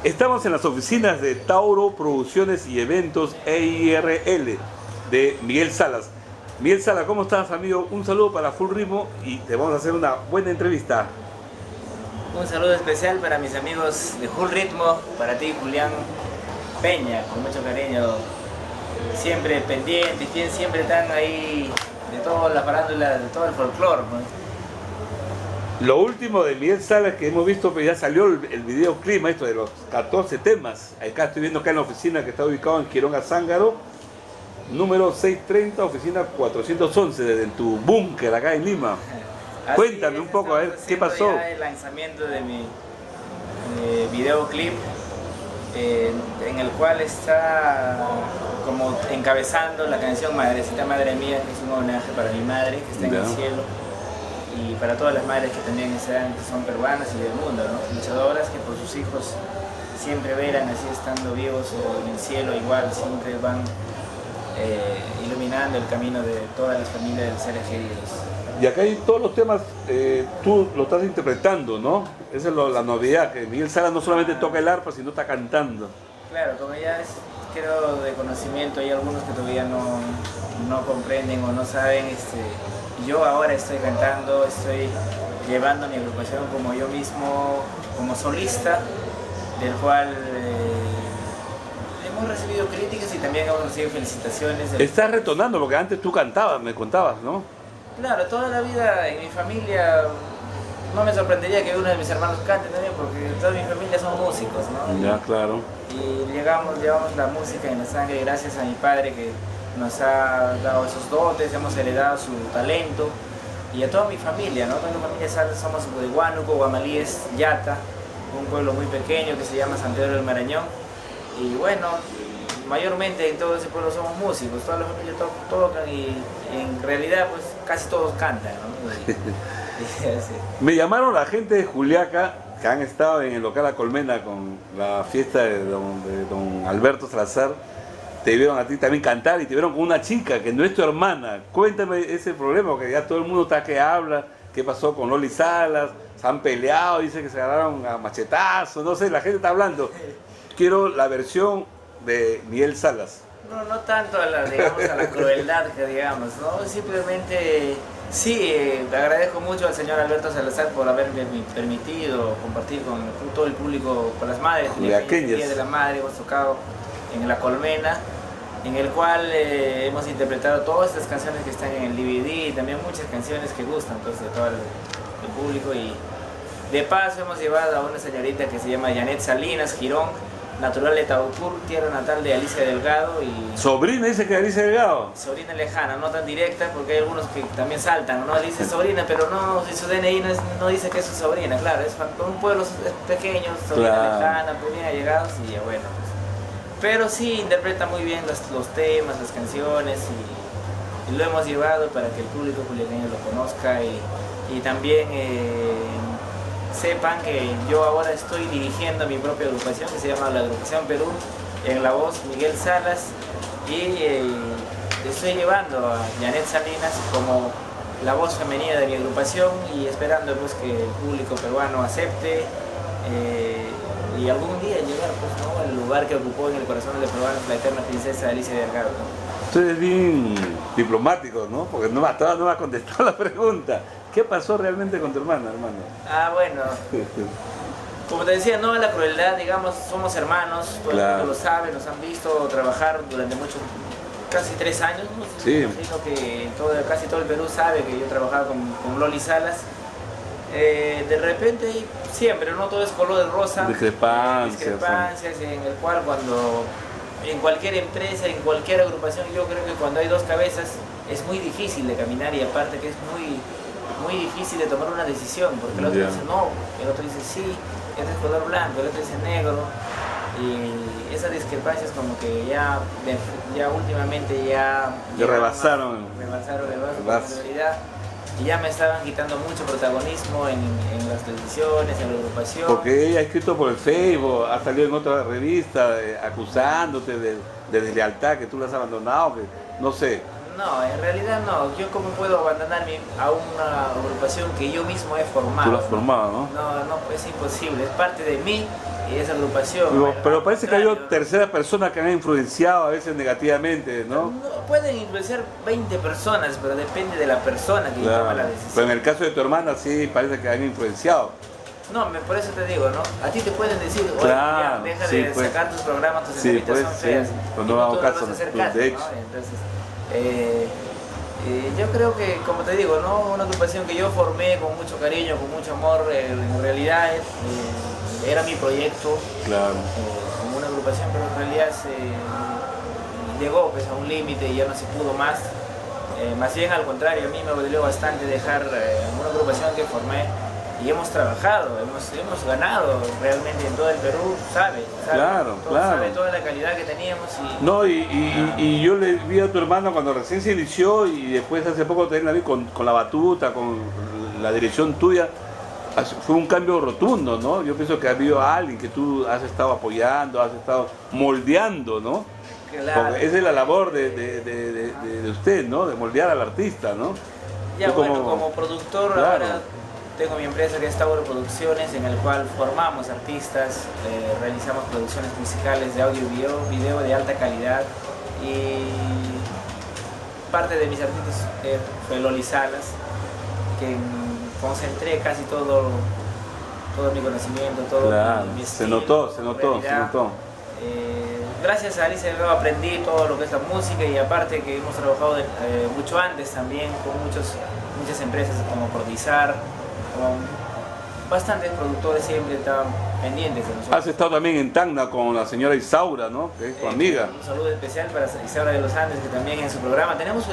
Estamos en las oficinas de Tauro Producciones y Eventos EIRL de Miguel Salas. Miguel Salas, ¿cómo estás, amigo? Un saludo para Full Ritmo y te vamos a hacer una buena entrevista. Un saludo especial para mis amigos de Full Ritmo, para ti, Julián Peña, con mucho cariño, siempre pendiente, siempre están ahí de toda la farándula, de todo el folclore, ¿no? Lo último de Miguel Salas que hemos visto, pues ya salió el videoclip esto de los 14 temas. Acá estoy viendo acá en la oficina que está ubicado en Quiroga Zángaro, número 630, oficina 411, desde tu búnker acá en Lima. Cuéntame un poco, a ver, ¿qué pasó? Ya el lanzamiento de mi videoclip, en el cual está como encabezando la canción Madrecita Madre Mía, que es un homenaje para mi madre, que está en el cielo, y para todas las madres que también son peruanas y del mundo, ¿no? Luchadoras que por sus hijos siempre velan así estando vivos o en el cielo igual, siempre van iluminando el camino de todas las familias de seres queridos. Y acá hay todos los temas, tú lo estás interpretando, ¿no? Esa es la novedad, que Miguel Salas no solamente toca el arpa, sino está cantando. Claro, como ya es, creo, de conocimiento, hay algunos que todavía no comprenden o no saben. Yo ahora estoy cantando, estoy llevando mi agrupación como yo mismo, como solista, del cual hemos recibido críticas y también hemos recibido felicitaciones. Estás retornando, porque antes tú cantabas, me contabas, ¿no? Claro, toda la vida en mi familia no me sorprendería que uno de mis hermanos cante también, porque toda mi familia son músicos, ¿no? Ya, claro. Y llevamos la música en la sangre gracias a mi padre que nos ha dado esos dotes, hemos heredado su talento, y a toda mi familia, ¿no? Toda mi familia somos de Huánuco, Guamalíes, Yata, un pueblo muy pequeño que se llama San Pedro del Marañón, y bueno, mayormente en todo ese pueblo somos músicos, toda la familia tocan y en realidad pues casi todos cantan, ¿no? Sí. Me llamaron la gente de Juliaca, que han estado en el local La Colmena con la fiesta de don Alberto Salazar. Te vieron a ti también cantar y te vieron con una chica que no es tu hermana. Cuéntame ese problema, porque ya todo el mundo está que habla, qué pasó con Loli Salas, se han peleado, dice que se agarraron a machetazos, no sé, la gente está hablando. Quiero la versión de Miguel Salas. No tanto a la crueldad que digamos, ¿no? Simplemente sí, agradezco mucho al señor Alberto Salazar por haberme permitido compartir con todo el público, con las madres. El Día de la Madre hemos tocado en La Colmena, en el cual hemos interpretado todas estas canciones que están en el DVD y también muchas canciones que gustan pues, de todo el público. Y de paso hemos llevado a una señorita que se llama Janet Salinas Girón, natural de Taucur, tierra natal de Alicia Delgado. Y ¿Sobrina dice que Alicia Delgado? Sobrina lejana, no tan directa, porque hay algunos que también saltan, ¿no? Dice sobrina, pero no, si su DNI no dice que es su sobrina, claro, es un pueblo pequeño, sobrina lejana, pues bien allegados y ya bueno. Pero sí interpreta muy bien los temas, las canciones y lo hemos llevado para que el público juliaqueño lo conozca y también sepan que yo ahora estoy dirigiendo mi propia agrupación que se llama la Agrupación Perú, en la voz Miguel Salas, y estoy llevando a Janet Salinas como la voz femenina de mi agrupación y esperando pues que el público peruano acepte y algún día llegar pues, ¿no? al lugar que ocupó en el corazón de los peruanos la eterna princesa Alicia Delgado, ¿no? Tú eres bien diplomático, ¿no? Porque no me ha contestado la pregunta. ¿Qué pasó realmente con tu hermano? Ah, bueno. Como te decía, no a la crueldad, digamos, somos hermanos, todo el mundo lo sabe, nos han visto trabajar durante casi 3 años, ¿no? Sí. Imagino que casi todo el Perú sabe que yo trabajaba con Loli Salas. De repente, siempre, no todo es color de rosa. Discrepancias en el cual cuando en cualquier empresa, en cualquier agrupación, yo creo que cuando hay dos cabezas es muy difícil de caminar y aparte que es muy difícil de tomar una decisión, porque el otro dice no, el otro dice sí, este es color blanco, el otro dice negro, y esas discrepancias como que ya últimamente ya rebasaron la prioridad y ya me estaban quitando mucho protagonismo en las decisiones, en la agrupación. Porque ella ha escrito por el Facebook, ha salido en otra revista acusándote de deslealtad, que tú la has abandonado, que no sé. No, en realidad no. Yo cómo puedo abandonar a una agrupación que yo mismo he formado. Tú lo has formado, ¿no? No, es imposible. Es parte de mí y esa agrupación. Pero parece que hay terceras personas que han influenciado a veces negativamente, ¿no? Pueden influenciar 20 personas, pero depende de la persona que toma la decisión. Pero en el caso de tu hermana sí parece que han influenciado. No, por eso te digo, ¿no? A ti te pueden decir, oye, claro, deja sí, de sacar tus programas, tus entrevistas son feas. Pero no hago caso, de hecho. ¿No? Entonces, yo creo que, como te digo, ¿no? Una agrupación que yo formé con mucho cariño, con mucho amor, en realidad era mi proyecto, claro. Como una agrupación, pero en realidad llegó pues, a un límite y ya no se pudo más. Más bien al contrario, a mí me dolió bastante dejar una agrupación que formé. Y hemos trabajado, hemos ganado realmente en todo el Perú, sabe toda la calidad que teníamos. Y yo le vi a tu hermano cuando recién se inició y después hace poco también la vi con la batuta, con la dirección tuya. Fue un cambio rotundo, ¿no? Yo pienso que ha habido alguien que tú has estado apoyando, has estado moldeando, ¿no? Claro. Porque esa es la labor de usted, ¿no? De moldear al artista, ¿no? Ya como productor claro. Ahora tengo mi empresa que es Tauro Producciones, en el cual formamos artistas, realizamos producciones musicales de audio y video de alta calidad. Y parte de mis artistas fue Loli Salas, que concentré casi todo mi conocimiento, todo claro. mi estilo. Se notó. Gracias a Alicia Delgado aprendí todo lo que es la música y aparte que hemos trabajado mucho antes también con muchas empresas como Prodizar, bastantes productores siempre estaban pendientes de nosotros. Has estado también en Tacna con la señora Isaura, ¿no? Que es tu amiga. Un saludo especial para Isaura de los Andes, que también en su programa tenemos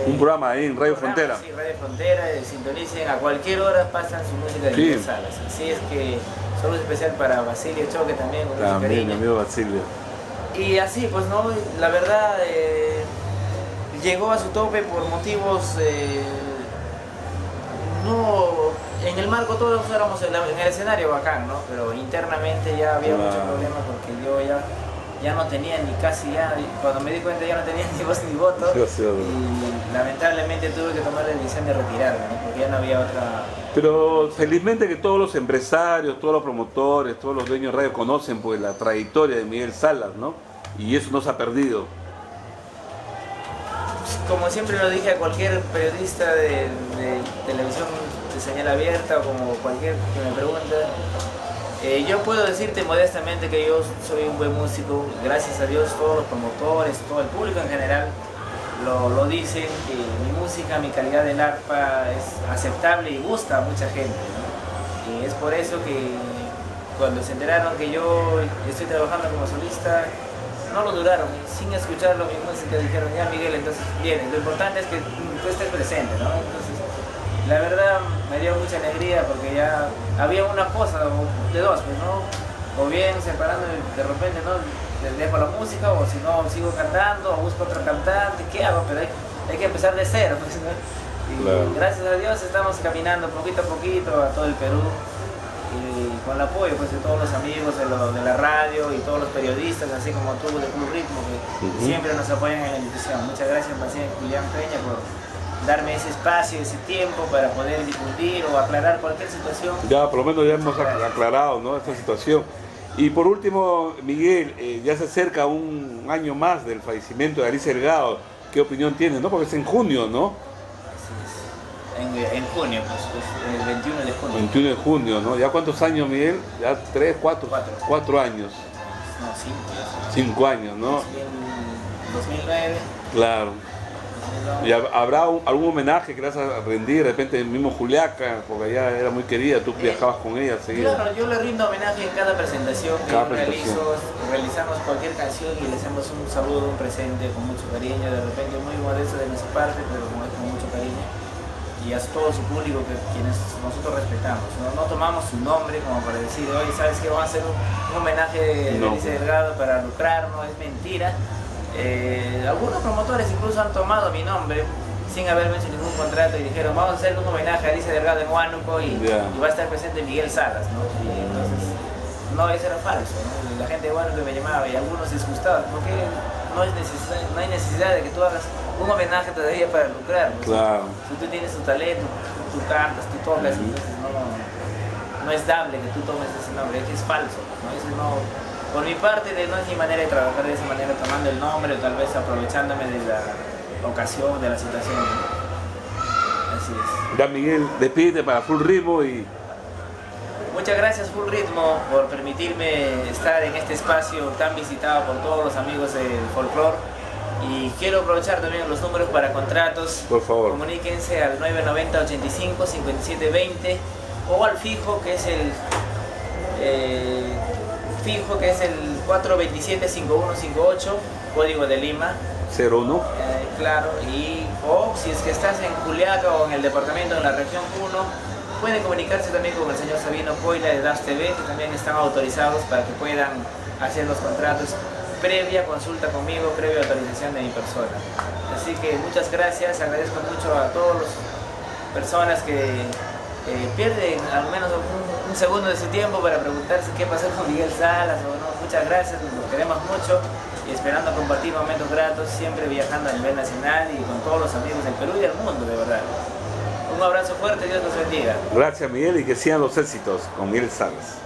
un programa ahí en Radio Frontera. Sí, Radio Frontera, sintonicen a cualquier hora, pasan su música de Miguel Salas. Así es que saludo especial para Basilio Choque también con mucho cariño. Mi amigo Basilio. Y así, pues no, la verdad llegó a su tope por motivos no, en el marco todos éramos en el escenario bacán, ¿no? Pero internamente ya había muchos problemas porque yo ya no tenía ni casi cuando me di cuenta ya no tenía ni voz ni voto y lamentablemente tuve que tomar la decisión de retirarme, ¿no? Porque ya no había otra. Pero felizmente que todos los empresarios, todos los promotores, todos los dueños de radio conocen pues la trayectoria de Miguel Salas, ¿no? Y eso no se ha perdido. Como siempre lo dije a cualquier periodista de televisión de señal abierta o como cualquier que me pregunte, yo puedo decirte modestamente que yo soy un buen músico, gracias a Dios todos los promotores, todo el público en general lo dicen, que mi música, mi calidad del arpa es aceptable y gusta a mucha gente, ¿no? Y es por eso que cuando se enteraron que yo estoy trabajando como solista, no lo duraron, sin escucharlo mi música dijeron, ya Miguel, entonces vienes, lo importante es que tú estés presente, ¿no? Entonces, la verdad me dio mucha alegría porque ya había una cosa de dos, pues, ¿no? O bien separando de repente, ¿no? Dejo la música o si no sigo cantando o busco otro cantante, ¿qué hago? Pero hay que empezar de cero, pues, ¿no? Y claro. Gracias a Dios estamos caminando poquito a poquito a todo el Perú. Y con el apoyo pues, de todos los amigos de la radio y todos los periodistas, así como tú de Club Ritmo, que siempre nos apoyan en la difusión. Muchas gracias, Julián Peña, por darme ese espacio, ese tiempo para poder difundir o aclarar cualquier situación. Ya, por lo menos ya hemos aclarado, ¿no? Esta situación. Y por último, Miguel, ya se acerca un año más del fallecimiento de Alicia Delgado. ¿Qué opinión tienes, no? Porque es en junio, ¿no? En junio, pues, el 21 de junio. 21 de junio, ¿no? ¿Ya cuántos años, Miguel? ¿Ya 3, 4? 4 años. No, 5. 5 años, ¿no? En 2009. Claro. 2009. ¿Y habrá algún homenaje que le vas a rendir? De repente el mismo Juliaca, porque ella era muy querida, tú viajabas con ella seguido. Claro, yo le rindo homenaje en cada presentación que realizo. Realizamos cualquier canción y le hacemos un saludo, un presente con mucho cariño, de repente muy modesto de nuestra parte, pero con mucho cariño. Y a todo su público, quienes nosotros respetamos. No tomamos su nombre como para decir, oye, ¿sabes qué? Vamos a hacer un homenaje de Alicia Delgado para lucrarnos, es mentira. Algunos promotores incluso han tomado mi nombre sin haberme hecho ningún contrato y dijeron, vamos a hacer un homenaje a Alicia Delgado en Huánuco y va a estar presente Miguel Salas, ¿no? Y entonces, no, eso era falso, ¿no? La gente de Huánuco me llamaba y algunos disgustaban, porque no hay necesidad de que tú hagas un homenaje todavía para lucrar. ¿No? Claro. Si tú tienes tu talento, tú cantas, tú tocas, entonces no es dable que tú tomes ese nombre, es que es falso. ¿No? Eso no, por mi parte, no es mi manera de trabajar de esa manera, tomando el nombre o tal vez aprovechándome de la ocasión, de la situación. Así es. Ya, Miguel, despídete para Full Ritmo y... Muchas gracias Full Ritmo por permitirme estar en este espacio tan visitado por todos los amigos del folclore. Y quiero aprovechar también los números para contratos. Por favor. Comuníquense al 990 85 57 20 o al fijo que es el 427 5158, código de Lima. 01. Claro, o si es que estás en Juliaca o en el departamento, en la región 1, pueden comunicarse también con el señor Sabino Coila de DAS TV, que también están autorizados para que puedan hacer los contratos previa consulta conmigo, previa autorización de mi persona. Así que muchas gracias, agradezco mucho a todas las personas que pierden al menos un segundo de su tiempo para preguntarse qué pasó con Miguel Salas o no. Muchas gracias, nos queremos mucho y esperando compartir momentos gratos, siempre viajando a nivel nacional y con todos los amigos del Perú y del mundo, de verdad. Un abrazo fuerte, Dios los bendiga. Gracias, Miguel, y que sigan los éxitos con Miguel Salas.